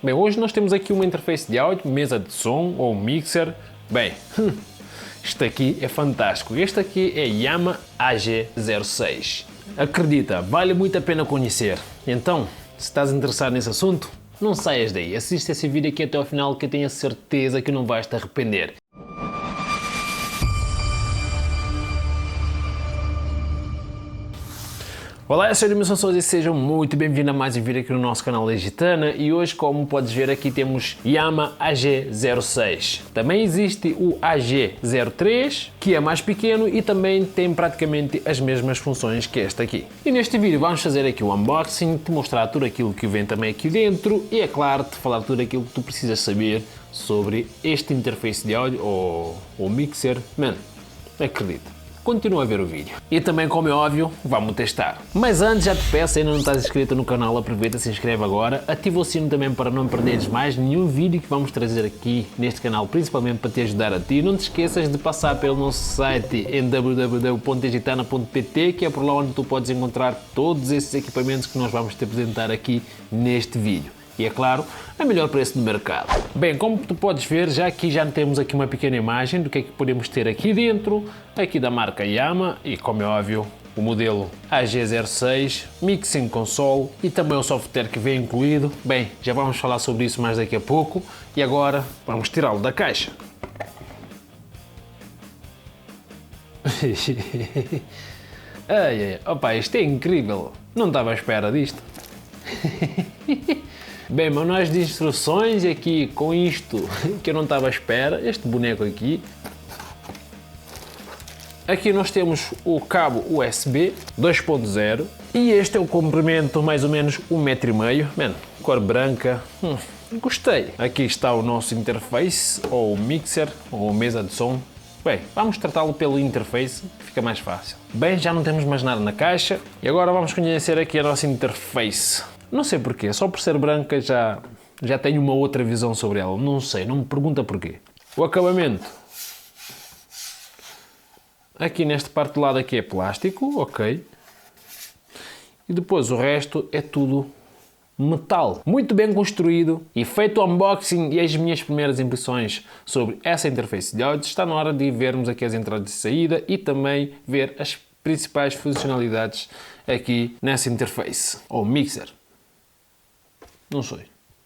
Bem, hoje nós temos aqui uma interface de áudio, mesa de som ou mixer. Bem, isto aqui é fantástico. Este aqui é Yamaha AG06. Acredita, vale muito a pena conhecer. Então, se estás interessado nesse assunto, não saias daí. Assiste esse vídeo aqui até ao final que eu tenho a certeza que não vais te arrepender. Olá, eu sou o Edmilson Souza e sejam muito bem-vindos a mais um vídeo aqui no nosso canal Legitana e hoje, como podes ver aqui, temos Yamaha AG06. Também existe o AG03, que é mais pequeno e também tem praticamente as mesmas funções que este aqui. E neste vídeo vamos fazer aqui o unboxing, te mostrar tudo aquilo que vem também aqui dentro e, é claro, te falar tudo aquilo que tu precisas saber sobre este interface de áudio ou mixer. Mano, acredita. Continua a ver o vídeo. E também, como é óbvio, vamos testar. Mas antes, já te peço, ainda não estás inscrito no canal, aproveita, se inscreve agora, ativa o sino também para não perderes mais nenhum vídeo que vamos trazer aqui neste canal, principalmente para te ajudar a ti. Não te esqueças de passar pelo nosso site em www.legitana.pt, que é por lá onde tu podes encontrar todos esses equipamentos que nós vamos te apresentar aqui neste vídeo. E é claro, a melhor preço do mercado. Bem, como tu podes ver, já temos aqui uma pequena imagem do que é que podemos ter aqui dentro, aqui da marca Yamaha e, como é óbvio, o modelo AG06, Mixing Console e também o software que vem incluído. Bem, já vamos falar sobre isso mais daqui a pouco e agora vamos tirá-lo da caixa. Opa, isto é incrível, não estava à espera disto. Bem, manuais de instruções aqui com isto que eu não estava à espera, este boneco aqui. Aqui nós temos o cabo USB 2.0 e este é o comprimento mais ou menos 1,5 m. Mano, cor branca, gostei. Aqui está o nosso interface, ou mixer, ou mesa de som. Bem, vamos tratá-lo pelo interface, fica mais fácil. Bem, já não temos mais nada na caixa e agora vamos conhecer aqui a nossa interface. Não sei porquê, só por ser branca já tenho uma outra visão sobre ela. Não sei, não me pergunta porquê. O acabamento. Aqui nesta parte do lado aqui é plástico, ok. E depois o resto é tudo metal. Muito bem construído e feito o unboxing e as minhas primeiras impressões sobre essa interface de áudio, está na hora de vermos aqui as entradas de saída e também ver as principais funcionalidades aqui nessa interface, ou mixer. Não sei.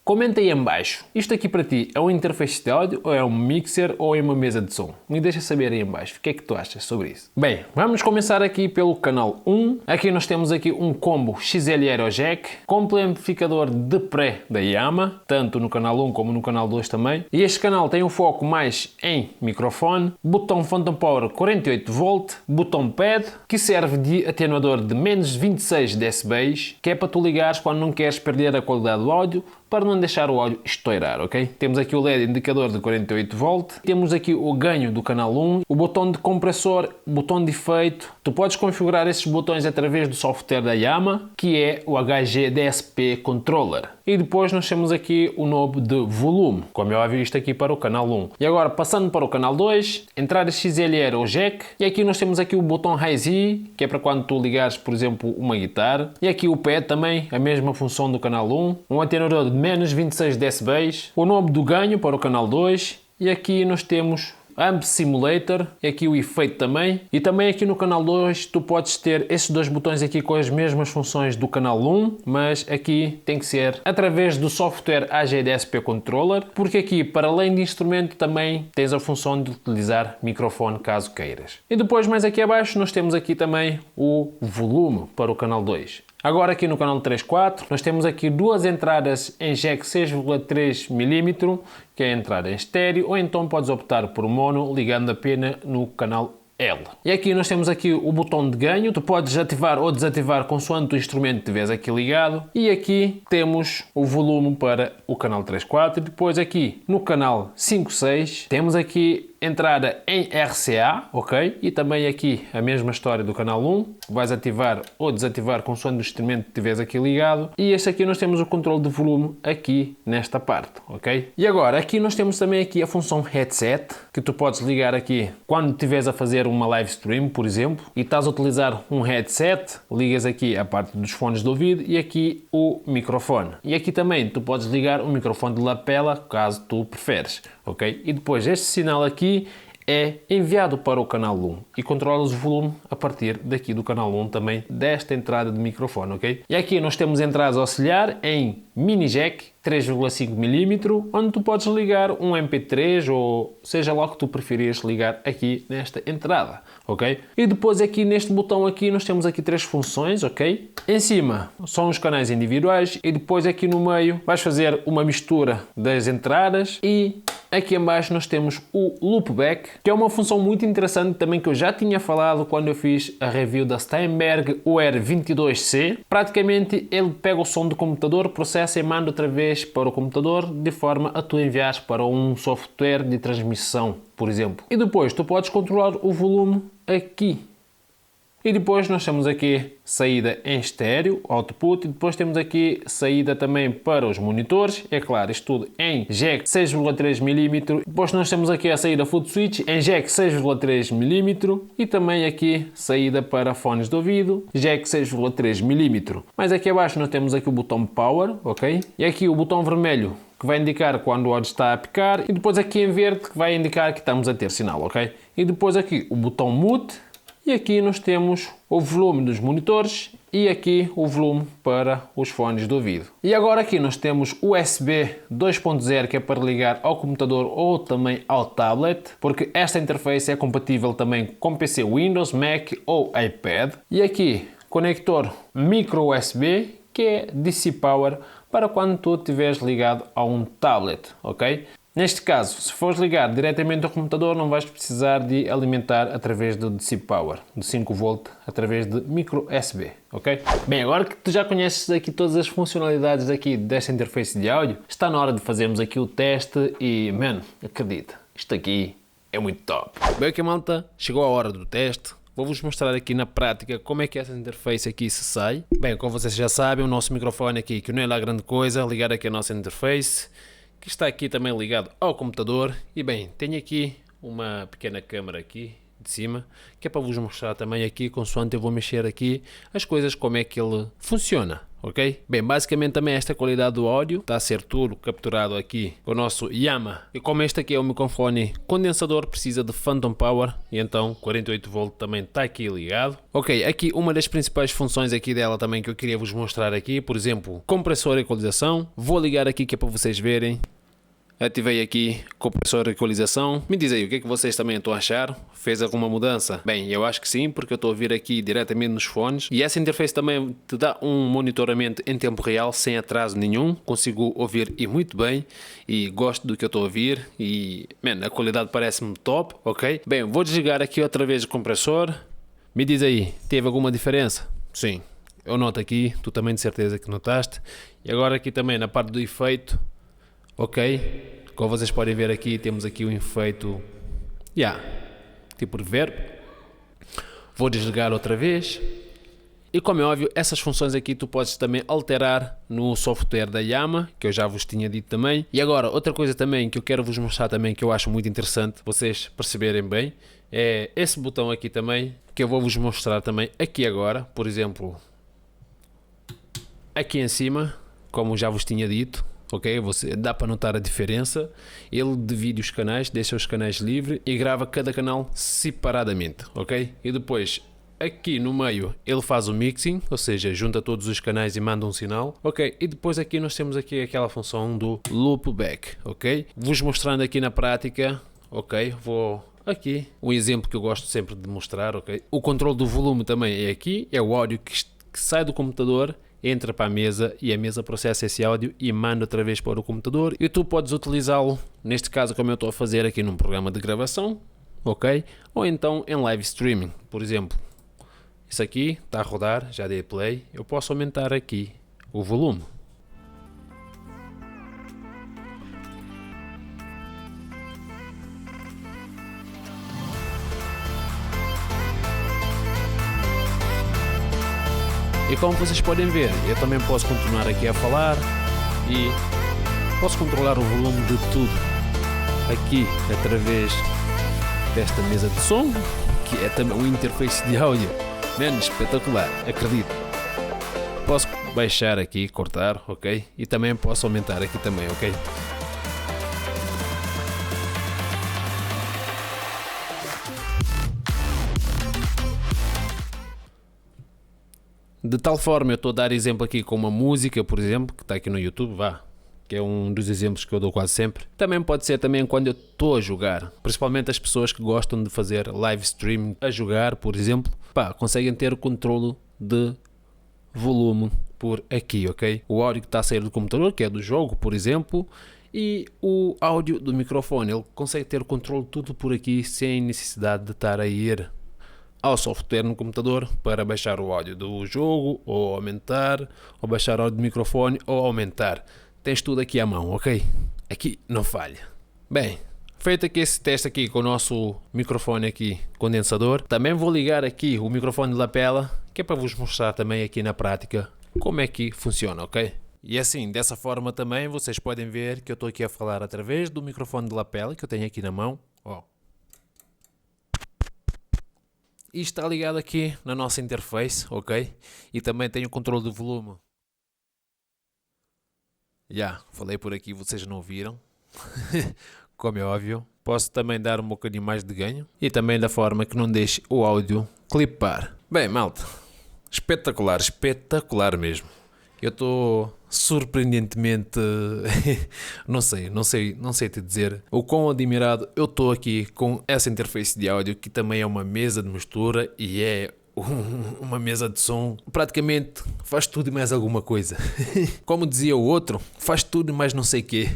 Comenta aí em baixo. Isto aqui para ti é um interface de áudio, ou é um mixer, ou é uma mesa de som? Me deixa saber aí em baixo o que é que tu achas sobre isso. Bem, vamos começar aqui pelo canal 1. Aqui nós temos aqui um combo XLR Jack, com amplificador de pré da Yamaha, tanto no canal 1 como no canal 2 também. E este canal tem um foco mais em microfone, botão Phantom Power 48V, botão pad, que serve de atenuador de menos 26 dB, que é para tu ligares quando não queres perder a qualidade do áudio, para não deixar o áudio estourar, ok? Temos aqui o LED indicador de 48V, temos aqui o ganho do canal 1, o botão de compressor, botão de efeito. Tu podes configurar esses botões através do software da Yamaha, que é o HG-DSP Controller. E depois nós temos aqui o knob de volume, como eu havia visto aqui para o canal 1. E agora, passando para o canal 2, entrada XLR ou jack, e aqui nós temos aqui o botão Hi-Z, que é para quando tu ligares, por exemplo, uma guitarra. E aqui o pad também, a mesma função do canal 1, um atenuador de menos 26 dB, o knob do ganho para o canal 2, e aqui nós temos Amp Simulator, aqui o efeito também, e também aqui no canal 2 tu podes ter esses dois botões aqui com as mesmas funções do canal 1, mas aqui tem que ser através do software AG-DSP Controller, porque aqui, para além de instrumento, também tens a função de utilizar microfone caso queiras. E depois, mais aqui abaixo, nós temos aqui também o volume para o canal 2. Agora aqui no canal 3.4 nós temos aqui duas entradas em jack 6,3 mm, que é a entrada em estéreo, ou então podes optar por mono ligando apenas no canal L. E aqui nós temos aqui o botão de ganho, tu podes ativar ou desativar consoante o instrumento que tiveres aqui ligado. E aqui temos o volume para o canal 3.4 e depois aqui no canal 5.6 temos aqui entrada em RCA, ok? E também aqui a mesma história do canal 1. Vais ativar ou desativar consoante o instrumento que tiveres aqui ligado. E este aqui nós temos o controle de volume aqui nesta parte, ok? E agora aqui nós temos também aqui a função headset, que tu podes ligar aqui quando estiveres a fazer uma live stream, por exemplo, e estás a utilizar um headset, ligas aqui a parte dos fones de ouvido e aqui o microfone. E aqui também tu podes ligar o microfone de lapela, caso tu preferes, ok? E depois este sinal aqui é enviado para o canal 1 e controlas o volume a partir daqui do canal 1 também desta entrada de microfone, ok? E aqui nós temos entradas auxiliar em mini jack 3,5 mm, onde tu podes ligar um MP3 ou seja lá o que tu preferires ligar aqui nesta entrada, ok? E depois aqui neste botão aqui nós temos aqui 3 funções, ok? Em cima são os canais individuais e depois aqui no meio vais fazer uma mistura das entradas e aqui em baixo nós temos o loopback, que é uma função muito interessante também que eu já tinha falado quando eu fiz a review da Steinberg UR22C. Praticamente ele pega o som do computador, processa e manda outra vez para o computador de forma a tu enviares para um software de transmissão, por exemplo. E depois tu podes controlar o volume aqui. E depois nós temos aqui saída em estéreo, output, e depois temos aqui saída também para os monitores, é claro, isto tudo em jack 6,3 mm. Depois nós temos aqui a saída foot switch em jack 6,3 mm e também aqui saída para fones de ouvido, jack 6,3 mm. Mas aqui abaixo nós temos aqui o botão power, ok? E aqui o botão vermelho que vai indicar quando o áudio está a picar e depois aqui em verde que vai indicar que estamos a ter sinal, ok? E depois aqui o botão mute. E aqui nós temos o volume dos monitores e aqui o volume para os fones de ouvido. E agora aqui nós temos USB 2.0 que é para ligar ao computador ou também ao tablet, porque esta interface é compatível também com PC Windows, Mac ou iPad. E aqui conector micro USB que é DC Power para quando tu estiveres ligado a um tablet, ok? Neste caso, se fores ligar diretamente ao computador, não vais precisar de alimentar através do DC Power, de 5V, através de micro USB, ok? Bem, agora que tu já conheces aqui todas as funcionalidades aqui desta interface de áudio, está na hora de fazermos aqui o teste e, mano, acredita, isto aqui é muito top. Bem, aqui malta, chegou a hora do teste. Vou-vos mostrar aqui na prática como é que essa interface aqui se sai. Bem, como vocês já sabem, o nosso microfone aqui, que não é lá grande coisa, ligar aqui a nossa interface, que está aqui também ligado ao computador. E bem, tenho aqui uma pequena câmera aqui de cima, que é para vos mostrar também aqui, consoante eu vou mexer aqui, as coisas como é que ele funciona, ok? Bem, basicamente também esta qualidade do áudio está a ser tudo capturado aqui com o nosso Yamaha. E como este aqui é um microfone condensador, precisa de Phantom Power, e então 48V também está aqui ligado. Ok, aqui uma das principais funções aqui dela também que eu queria vos mostrar aqui, por exemplo, compressor e equalização. Vou ligar aqui que é para vocês verem. Ativei aqui compressor e equalização. Me diz aí o que é que vocês também estão a achar. Fez alguma mudança? Bem, eu acho que sim, porque eu estou a ouvir aqui diretamente nos fones. E essa interface também te dá um monitoramento em tempo real, sem atraso nenhum. Consigo ouvir e muito bem. E gosto do que eu estou a ouvir. E, man, a qualidade parece-me top, ok? Bem, vou desligar aqui outra vez o compressor. Me diz aí, teve alguma diferença? Sim, eu noto aqui. Tu também de certeza que notaste. E agora aqui também na parte do efeito. Ok, como vocês podem ver aqui, temos aqui um efeito, tipo reverb. Vou desligar outra vez. E como é óbvio, essas funções aqui tu podes também alterar no software da Yamaha, que eu já vos tinha dito também. E agora, outra coisa também que eu quero vos mostrar também, que eu acho muito interessante, vocês perceberem bem, é esse botão aqui também, que eu vou vos mostrar também aqui agora. Por exemplo, aqui em cima, como já vos tinha dito. Ok, dá para notar a diferença. Ele divide os canais, deixa os canais livres e grava cada canal separadamente, ok? E depois aqui no meio ele faz o mixing, ou seja, junta todos os canais e manda um sinal, ok? E depois aqui nós temos aqui aquela função do loopback, ok? Vos mostrando aqui na prática, ok? Vou aqui um exemplo que eu gosto sempre de mostrar, ok? O controle do volume também é aqui, é o áudio que sai do computador, entra para a mesa e a mesa processa esse áudio e manda outra vez para o computador e tu podes utilizá-lo, neste caso como eu estou a fazer aqui num programa de gravação, ok? Ou então em live streaming, por exemplo. Isso aqui está a rodar, já dei play, eu posso aumentar aqui o volume. E como vocês podem ver, eu também posso continuar aqui a falar e posso controlar o volume de tudo aqui através desta mesa de som, que é também um interface de áudio. Mano, espetacular, acredito. Posso baixar aqui, cortar, ok? E também posso aumentar aqui também, ok? De tal forma, eu estou a dar exemplo aqui com uma música, por exemplo, que está aqui no YouTube, que é um dos exemplos que eu dou quase sempre. Também pode ser também quando eu estou a jogar, principalmente as pessoas que gostam de fazer live streaming a jogar, por exemplo, conseguem ter o controle de volume por aqui, ok? O áudio que está a sair do computador, que é do jogo, por exemplo, e o áudio do microfone, ele consegue ter o controle de tudo por aqui sem necessidade de estar a ir ao software no computador para baixar o áudio do jogo, ou aumentar, ou baixar o áudio do microfone, ou aumentar. Tens tudo aqui à mão, ok? Aqui não falha. Bem, feito aqui esse teste aqui com o nosso microfone aqui condensador, também vou ligar aqui o microfone de lapela, que é para vos mostrar também aqui na prática como é que funciona, ok? E assim, dessa forma também vocês podem ver que eu estou aqui a falar através do microfone de lapela que eu tenho aqui na mão, ó. E está ligado aqui na nossa interface, ok? E também tenho o controle do volume. Falei por aqui, vocês não ouviram. Como é óbvio. Posso também dar um bocadinho mais de ganho. E também da forma que não deixe o áudio clipar. Bem, malta. Espetacular, espetacular mesmo. Eu estou surpreendentemente, não sei te dizer o quão admirado eu estou aqui com essa interface de áudio, que também é uma mesa de mistura e é uma mesa de som, praticamente faz tudo e mais alguma coisa. Como dizia o outro, faz tudo e mais não sei quê.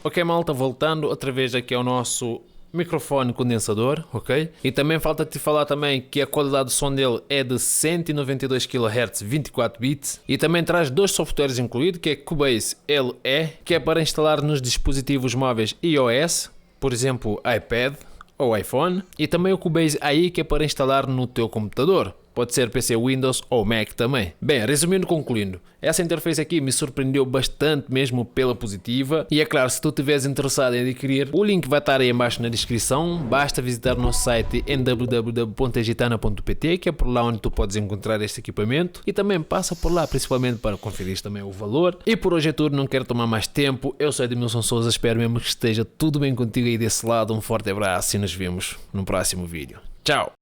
Ok, malta, voltando outra vez aqui ao nosso microfone condensador, ok? E também falta-te falar também que a qualidade do som dele é de 192 kHz 24 bits e também traz dois softwares incluídos, que é Cubase LE, que é para instalar nos dispositivos móveis iOS, por exemplo iPad ou iPhone, e também o Cubase AI, que é para instalar no teu computador. Pode ser PC Windows ou Mac também. Bem, resumindo, concluindo, essa interface aqui me surpreendeu bastante mesmo pela positiva. E é claro, se tu estiveres interessado em adquirir, o link vai estar aí embaixo na descrição. Basta visitar o nosso site em www.egitana.pt, que é por lá onde tu podes encontrar este equipamento. E também passa por lá, principalmente para conferir também o valor. E por hoje é tudo, não quero tomar mais tempo. Eu sou Edmilson Souza, espero mesmo que esteja tudo bem contigo aí desse lado. Um forte abraço e nos vemos no próximo vídeo. Tchau!